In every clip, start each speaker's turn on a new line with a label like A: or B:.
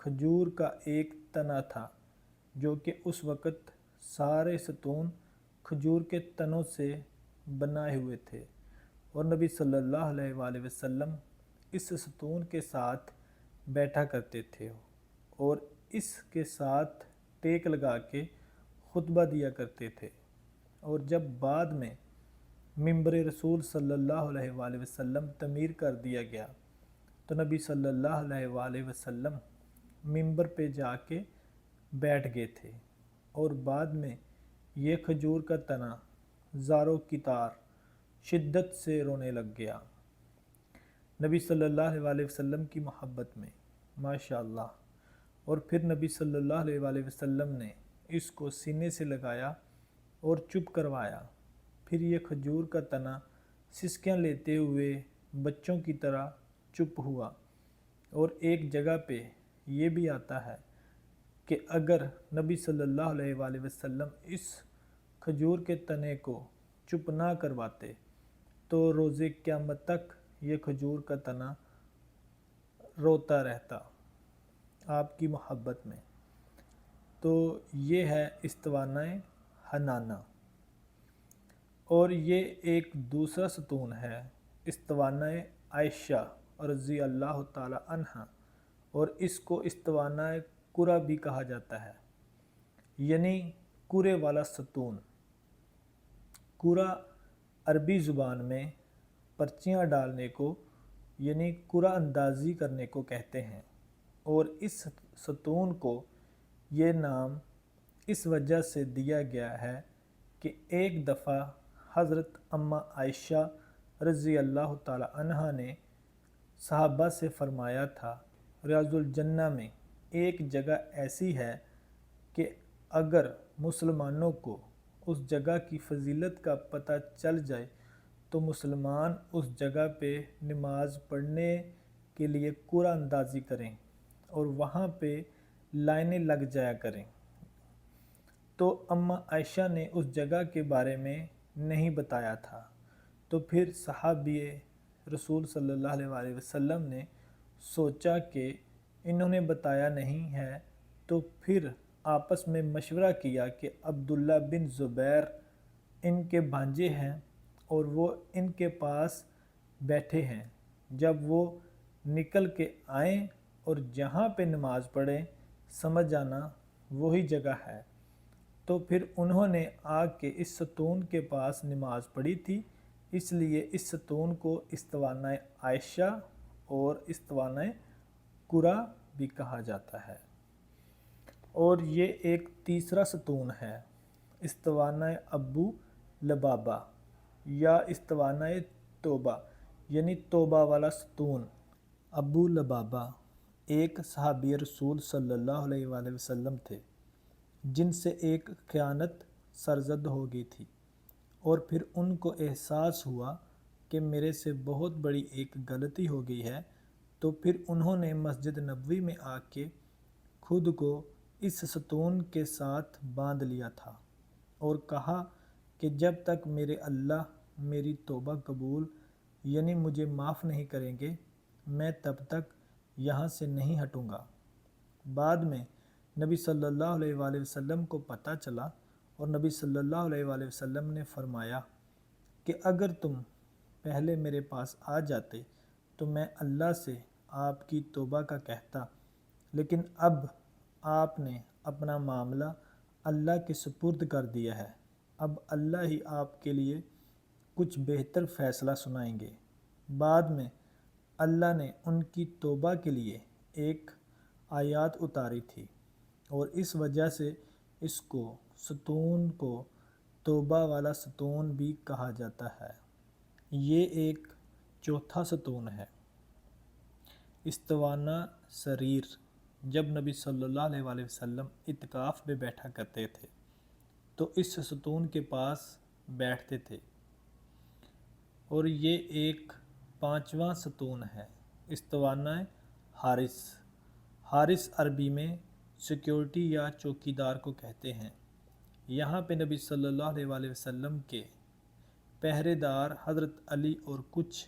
A: کھجور کا ایک تنا تھا جو کہ اس وقت سارے ستون کھجور کے تنوں سے بنائے ہوئے تھے، اور نبی صلی اللہ علیہ وآلہ وسلم اس ستون کے ساتھ بیٹھا کرتے تھے اور اس کے ساتھ ٹیک لگا کے خطبہ دیا کرتے تھے۔ اور جب بعد میں منبر رسول صلی اللہ علیہ وآلہ وسلم تعمیر کر دیا گیا تو نبی صلی اللہ علیہ وآلہ وسلم منبر پہ جا کے بیٹھ گئے تھے، اور بعد میں یہ کھجور کا تنا زاروں کی طار شدت سے رونے لگ گیا۔ نبی صلی اللہ علیہ وآلہ وسلم کی محبت میں ماشاءاللہ، اور پھر نبی صلی اللہ علیہ وآلہ وسلم نے اس کو سینے سے لگایا اور چپ کروایا۔ پھر یہ کھجور کا تنا سسکیاں لیتے ہوئے بچوں کی طرح چپ ہوا۔ اور ایک جگہ پہ یہ بھی آتا ہے کہ اگر نبی صلی اللہ علیہ وآلہ وسلم اس کھجور کے تنے کو چپ نہ کرواتے تو روز قیامت تک یہ کھجور کا تنا روتا رہتا آپ کی محبت میں۔ تو یہ ہے استوانہ حنانہ۔ اور یہ ایک دوسرا ستون ہے استوانہ عائشہ رضی اللہ تعالی عنہا، اور اس کو استوانہ قرہ بھی کہا جاتا ہے، یعنی قرے والا ستون۔ قرہ عربی زبان میں پرچیاں ڈالنے کو یعنی قرہ اندازی کرنے کو کہتے ہیں، اور اس ستون کو یہ نام اس وجہ سے دیا گیا ہے کہ ایک دفعہ حضرت اماں عائشہ رضی اللہ تعالی عنہا نے صحابہ سے فرمایا تھا، ریاض الجنہ میں ایک جگہ ایسی ہے کہ اگر مسلمانوں کو اس جگہ کی فضیلت کا پتہ چل جائے تو مسلمان اس جگہ پہ نماز پڑھنے کے لیے قرہ اندازی کریں اور وہاں پہ لائنیں لگ جایا کریں۔ تو اماں عائشہ نے اس جگہ کے بارے میں نہیں بتایا تھا، تو پھر صحابی رسول صلی اللہ علیہ وآلہ وسلم نے سوچا کہ انہوں نے بتایا نہیں ہے، تو پھر آپس میں مشورہ کیا کہ عبداللہ بن زبیر ان کے بھانجے ہیں اور وہ ان کے پاس بیٹھے ہیں، جب وہ نکل کے آئیں اور جہاں پہ نماز پڑھیں سمجھ جانا وہی جگہ ہے۔ تو پھر انہوں نے آ کے اس ستون کے پاس نماز پڑھی تھی، اس لیے اس ستون کو استوانہ عائشہ اور استوانہ قرہ بھی کہا جاتا ہے۔ اور یہ ایک تیسرا ستون ہے استوانہ ابو لبابہ یا استوانہ توبہ، یعنی توبہ والا ستون۔ ابو لبابہ ایک صحابی رسول صلی اللہ علیہ وآلہ وسلم تھے جن سے ایک خیانت سرزد ہو گئی تھی، اور پھر ان کو احساس ہوا کہ میرے سے بہت بڑی ایک غلطی ہو گئی ہے، تو پھر انہوں نے مسجد نبوی میں آ کے خود کو اس ستون کے ساتھ باندھ لیا تھا اور کہا کہ جب تک میرے اللہ میری توبہ قبول یعنی مجھے معاف نہیں کریں گے میں تب تک یہاں سے نہیں ہٹوں گا۔ بعد میں نبی صلی اللہ علیہ وآلہ وسلم کو پتہ چلا، اور نبی صلی اللہ علیہ وآلہ وسلم نے فرمایا کہ اگر تم پہلے میرے پاس آ جاتے تو میں اللہ سے آپ کی توبہ کا کہتا، لیکن اب آپ نے اپنا معاملہ اللہ کے سپرد کر دیا ہے، اب اللہ ہی آپ کے لیے کچھ بہتر فیصلہ سنائیں گے۔ بعد میں اللہ نے ان کی توبہ کے لیے ایک آیات اتاری تھی، اور اس وجہ سے اس کو ستون کو توبہ والا ستون بھی کہا جاتا ہے۔ یہ ایک چوتھا ستون ہے استوانہ سریر۔ جب نبی صلی اللہ علیہ وآلہ وسلم اعتکاف میں بیٹھا کرتے تھے تو اس ستون کے پاس بیٹھتے تھے، اور یہ ایک پانچواں ستون ہے استوانہ حارس۔ حارس عربی میں سیکیورٹی یا چوکیدار کو کہتے ہیں۔ یہاں پہ نبی صلی اللہ علیہ وآلہ وسلم کے پہرے دار حضرت علی اور کچھ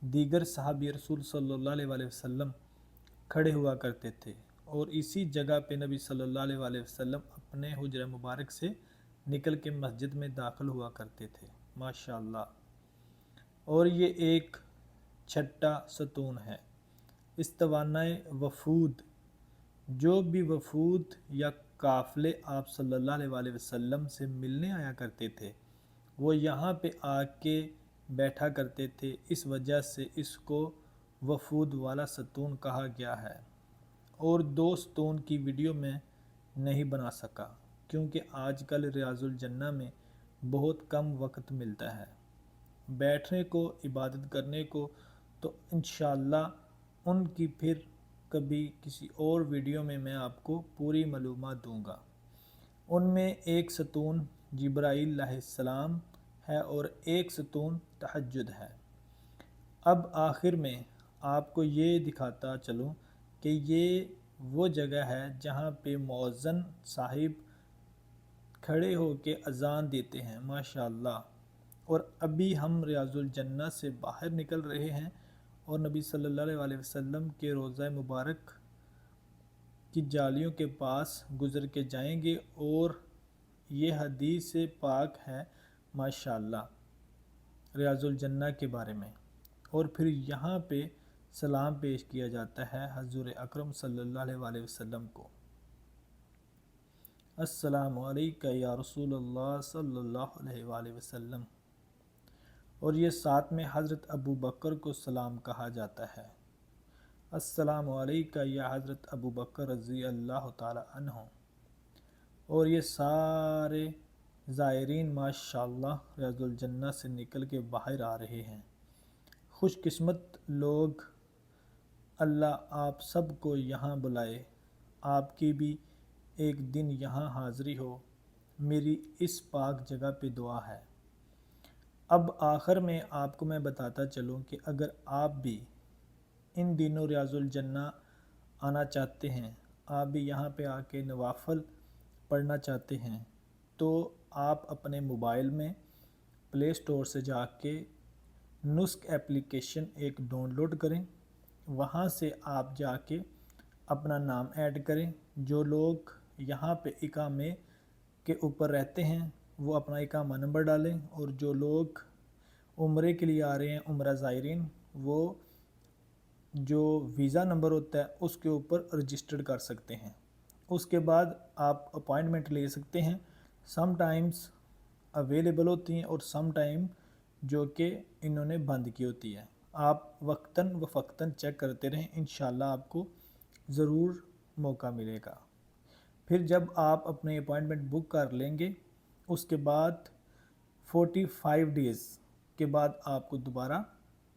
A: دیگر صحابی رسول صلی اللہ علیہ وآلہ وسلم کھڑے ہوا کرتے تھے،
B: اور اسی جگہ پہ نبی صلی اللہ علیہ وسلم اپنے حجرہ مبارک سے نکل کے مسجد میں داخل ہوا کرتے تھے، ماشاءاللہ۔ اور یہ ایک چھٹا ستون ہے۔ اس توانائے وفود، جو بھی وفود یا قافلے آپ صلی اللہ علیہ وسلم سے ملنے آیا کرتے تھے، وہ یہاں پہ آ کے بیٹھا کرتے تھے، اس وجہ سے اس کو وفود والا ستون کہا گیا ہے۔ اور 2 ستون کی ویڈیو میں نہیں بنا سکا کیونکہ آج کل ریاض الجنہ میں بہت کم وقت ملتا ہے بیٹھنے کو، عبادت کرنے کو، تو انشاءاللہ ان کی پھر کبھی کسی اور ویڈیو میں آپ کو پوری معلومات دوں گا۔ ان میں ایک ستون جبرائیل علیہ السلام ہے اور ایک ستون تہجد ہے۔ اب آخر میں آپ کو یہ دکھاتا چلوں کہ یہ وہ جگہ ہے جہاں پہ مؤذن صاحب کھڑے ہو کے اذان دیتے ہیں، ماشاءاللہ۔ اور ابھی ہم ریاض الجنہ سے باہر نکل رہے ہیں اور نبی صلی اللہ علیہ وسلم کے روضہ مبارک کی جالیوں کے پاس گزر کے جائیں گے، اور یہ حدیث پاک ہے ماشاءاللہ ریاض الجنہ کے بارے میں۔ اور پھر یہاں پہ سلام پیش کیا جاتا ہے حضور اکرم صلی اللہ علیہ وسلم کو، السلام علیکہ یا رسول اللہ صلی اللہ علیہ وآلہ وسلم۔ اور یہ ساتھ میں حضرت ابو بکر کو سلام کہا جاتا ہے، السلام علیکہ یا حضرت ابو بکر رضی اللہ تعالی عنہ۔ اور یہ سارے زائرین ماشاءاللہ ریاض الجنہ سے نکل کے باہر آ رہے ہیں۔ خوش قسمت لوگ، اللہ آپ سب کو یہاں بلائے، آپ کی بھی ایک دن یہاں حاضری ہو، میری اس پاک جگہ پہ دعا ہے۔ اب آخر میں آپ کو میں بتاتا چلوں کہ اگر آپ بھی ان دنوں ریاض الجنہ آنا چاہتے ہیں، آپ بھی یہاں پہ آ کے نوافل پڑھنا چاہتے ہیں، تو آپ اپنے موبائل میں پلے سٹور سے جا کے نسک ایپلیکیشن ایک ڈاؤن لوڈ کریں، وہاں سے آپ جا کے اپنا نام ایڈ کریں۔ جو لوگ یہاں پہ اقامے کے اوپر رہتے ہیں وہ اپنا اقامہ نمبر ڈالیں، اور جو لوگ عمرے کے لیے آ رہے ہیں، عمرہ زائرین، وہ جو ویزا نمبر ہوتا ہے اس کے اوپر رجسٹرڈ کر سکتے ہیں۔ اس کے بعد آپ اپوائنٹمنٹ لے سکتے ہیں، سم ٹائمز اویلیبل ہوتی ہیں اور سم ٹائم جو کہ انہوں نے بند کی ہوتی ہے۔ آپ وقتاً و فقتاً چیک کرتے رہیں، انشاءاللہ آپ کو ضرور موقع ملے گا۔ پھر جب آپ اپنے اپوائنٹمنٹ بک کر لیں گے، اس کے بعد 45 ڈیز کے بعد آپ کو دوبارہ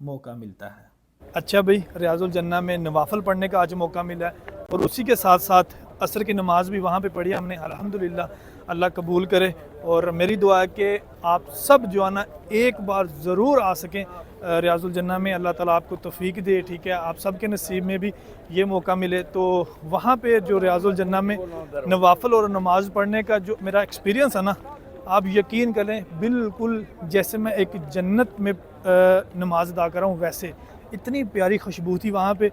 B: موقع ملتا ہے۔
A: اچھا بھائی، ریاض الجنہ میں نوافل پڑھنے کا آج موقع ملا ہے، اور اسی کے ساتھ ساتھ عصر کی نماز بھی وہاں پہ پڑھی ہم نے، الحمدللہ، اللہ قبول کرے۔ اور میری دعا ہے کہ آپ سب جو ہے نا ایک بار ضرور آ سکیں ریاض الجنہ میں، اللہ تعالیٰ آپ کو توفیق دے، ٹھیک ہے، آپ سب کے نصیب میں بھی یہ موقع ملے۔ تو وہاں پہ جو ریاض الجنہ میں نوافل اور نماز پڑھنے کا جو میرا ایکسپیرینس ہے نا، آپ یقین کریں بالکل جیسے میں ایک جنت میں نماز ادا کر رہا ہوں، ویسے اتنی پیاری خوشبو تھی وہاں پہ،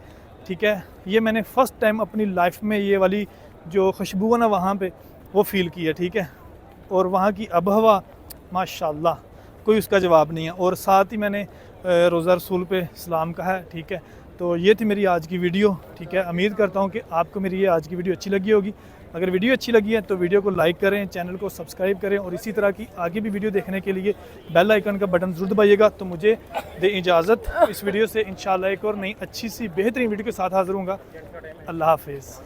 A: ٹھیک ہے۔ یہ میں نے فرسٹ ٹائم اپنی لائف میں یہ والی جو خوشبو ہے نا وہاں پہ وہ فیل کی ہے، ٹھیک ہے۔ اور وہاں کی آب و ہوا ماشاءاللہ کوئی اس کا جواب نہیں ہے۔ اور ساتھ ہی میں نے روزہ رسول پہ سلام کہا ہے، ٹھیک ہے۔ تو یہ تھی میری آج کی ویڈیو، ٹھیک ہے۔ امید کرتا ہوں کہ آپ کو میری یہ آج کی ویڈیو اچھی لگی ہوگی۔ اگر ویڈیو اچھی لگی ہے تو ویڈیو کو لائک کریں، چینل کو سبسکرائب کریں، اور اسی طرح کی آگے بھی ویڈیو دیکھنے کے لیے بیل آئیکن کا بٹن ضرور دبائیے گا۔ تو مجھے دیں اجازت، اس ویڈیو سے انشاءاللہ ایک اور نئی اچھی سی بہترین ویڈیو کے ساتھ حاضر ہوں گا۔ اللہ حافظ۔